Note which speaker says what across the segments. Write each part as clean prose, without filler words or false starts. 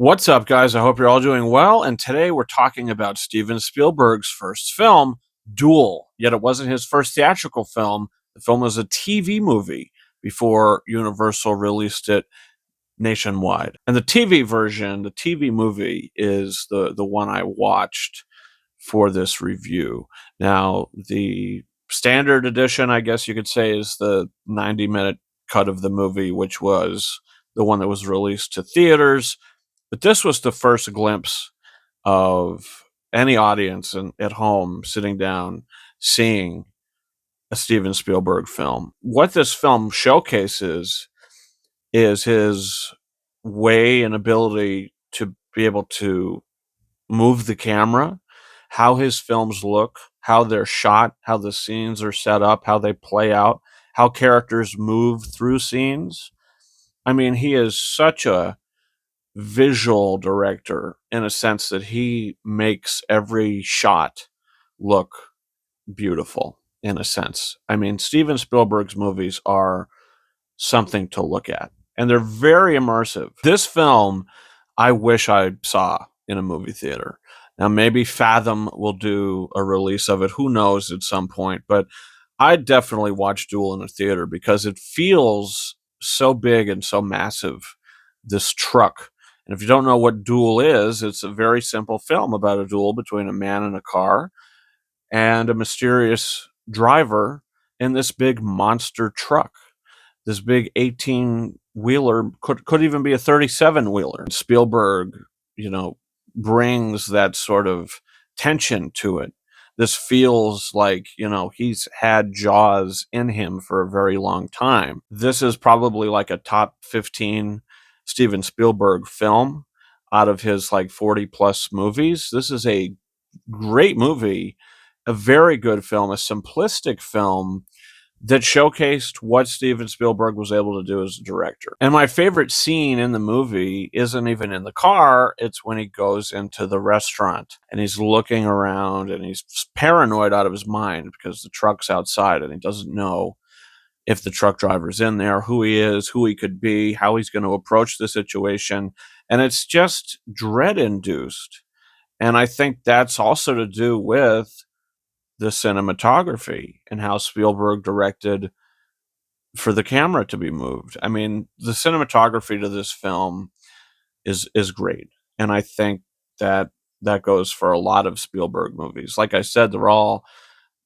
Speaker 1: What's up, guys? I hope you're all doing well. And today we're talking about Steven Spielberg's first film, Duel. Yet it wasn't his first theatrical film. The film was a TV movie before Universal released it nationwide. And the TV version, the TV movie, is the one I watched for this review. Now, the standard edition, I guess you could say, is the 90-minute cut of the movie, which was the one that was released to theaters. But this was the first glimpse of any audience at home sitting down seeing a Steven Spielberg film. What this film showcases is his way and ability to be able to move the camera, how his films look, how they're shot, how the scenes are set up, how they play out, how characters move through scenes. I mean, he is such a visual director in a sense that he makes every shot look beautiful in a sense. I mean, Steven Spielberg's movies are something to look at, and they're very immersive. This film, I wish I saw in a movie theater. Now, maybe Fathom will do a release of it. Who knows at some point, but I'd definitely watch Duel in a theater because it feels so big and so massive, this truck. And if you don't know what Duel is, it's a very simple film about a duel between a man and a car and a mysterious driver in this big monster truck. This big 18-wheeler could even be a 37-wheeler. Spielberg, brings that sort of tension to it. This feels like, he's had Jaws in him for a very long time. This is probably like a top 15 Steven Spielberg film out of his like 40 plus movies. This is a great movie, a very good film, a simplistic film that showcased what Steven Spielberg was able to do as a director. And my favorite scene in the movie isn't even in the car, it's when he goes into the restaurant and he's looking around and he's paranoid out of his mind because the truck's outside and he doesn't know if the truck driver's in there, who he is, who he could be, how he's going to approach the situation. And it's just dread induced. And I think that's also to do with the cinematography and how Spielberg directed for the camera to be moved. I mean, the cinematography to this film is great, and I think that that goes for a lot of Spielberg movies. Like I said, they're all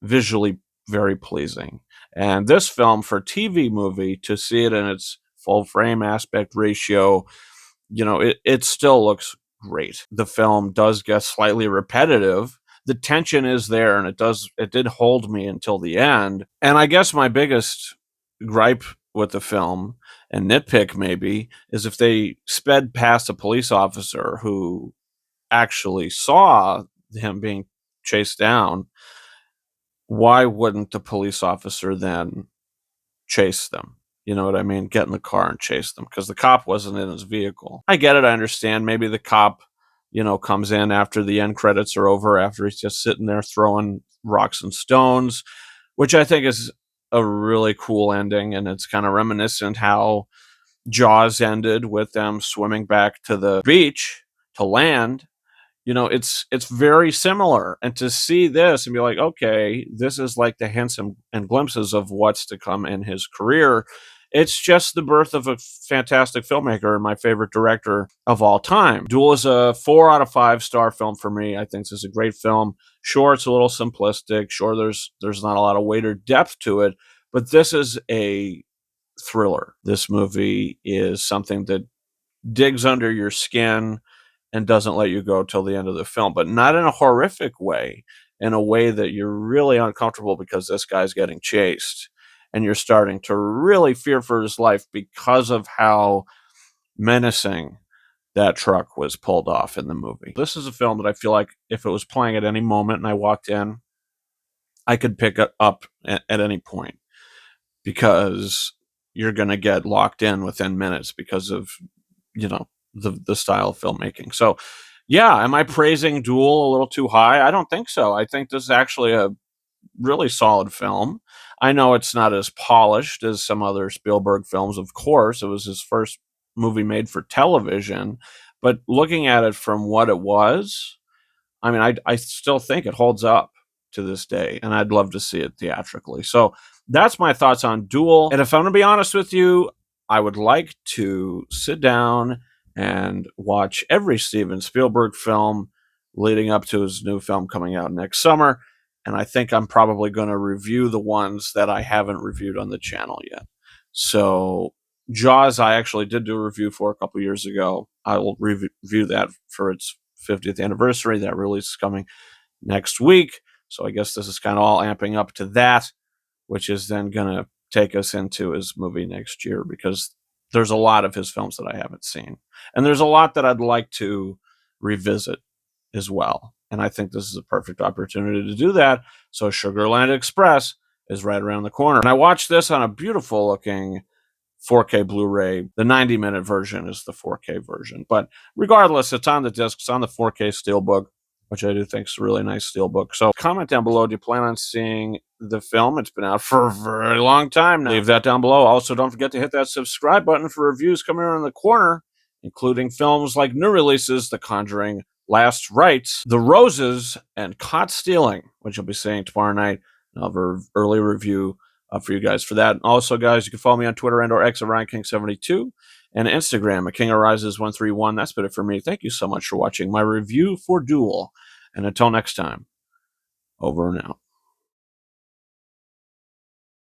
Speaker 1: visually very pleasing. And this film, for TV movie, to see it in its full frame aspect ratio, it still looks great. The film does get slightly repetitive. The tension is there, and it did hold me until the end. And I guess my biggest gripe with the film, and nitpick maybe, is if they sped past a police officer who actually saw him being chased down, why wouldn't the police officer then chase them? You know what I mean? Get in the car and chase them because the cop wasn't in his vehicle. I get it. I understand. Maybe the cop, comes in after the end credits are over, after he's just sitting there throwing rocks and stones, which I think is a really cool ending. And it's kind of reminiscent how Jaws ended with them swimming back to the beach to land. It's very similar. And to see this and be like, okay, this is like the hints and glimpses of what's to come in his career. It's just the birth of a fantastic filmmaker and my favorite director of all time. Duel is a 4 out of 5 star film for me. I think this is a great film. Sure, it's a little simplistic. Sure, there's not a lot of weight or depth to it, but this is a thriller. This movie is something that digs under your skin and doesn't let you go till the end of the film, but not in a horrific way, in a way that you're really uncomfortable because this guy's getting chased and you're starting to really fear for his life because of how menacing that truck was pulled off in the movie. This is a film that I feel like if it was playing at any moment and I walked in, I could pick it up at any point because you're going to get locked in within minutes because of, the style of filmmaking. So, yeah, am I praising Duel a little too high? I don't think so. I think this is actually a really solid film. I know it's not as polished as some other Spielberg films, of course. It was his first movie made for television, But looking at it from what it was, I mean, I still think it holds up to this day, and I'd love to see it theatrically. So that's my thoughts on Duel. And if I'm going to be honest with you, I would like to sit down and watch every Steven Spielberg film leading up to his new film coming out next summer. And I think I'm probably going to review the ones that I haven't reviewed on the channel yet. So Jaws, I actually did do a review for a couple years ago. I will review that for its 50th anniversary. That release is coming next week. So I guess this is kind of all amping up to that, which is then going to take us into his movie next year, because there's a lot of his films that I haven't seen. And there's a lot that I'd like to revisit as well. And I think this is a perfect opportunity to do that. So Sugarland Express is right around the corner. And I watched this on a beautiful looking 4K Blu-ray. The 90-minute version is the 4K version. But regardless, it's on the disc. It's on the 4K Steelbook, which I do think is a really nice Steelbook. So comment down below. Do you plan on seeing the film? It's been out for a very long time now. Leave that down below. Also, don't forget to hit that subscribe button for reviews coming around the corner, including films like new releases, The Conjuring, Last Rites, The Roses, and Caught Stealing, which I'll be seeing tomorrow night. I'll have an early review for you guys for that. And also, guys, you can follow me on Twitter and or X at RyanKing72 and Instagram at KingOfRises131. That's been it for me. Thank you so much for watching my review for Duel. And until next time, over and out.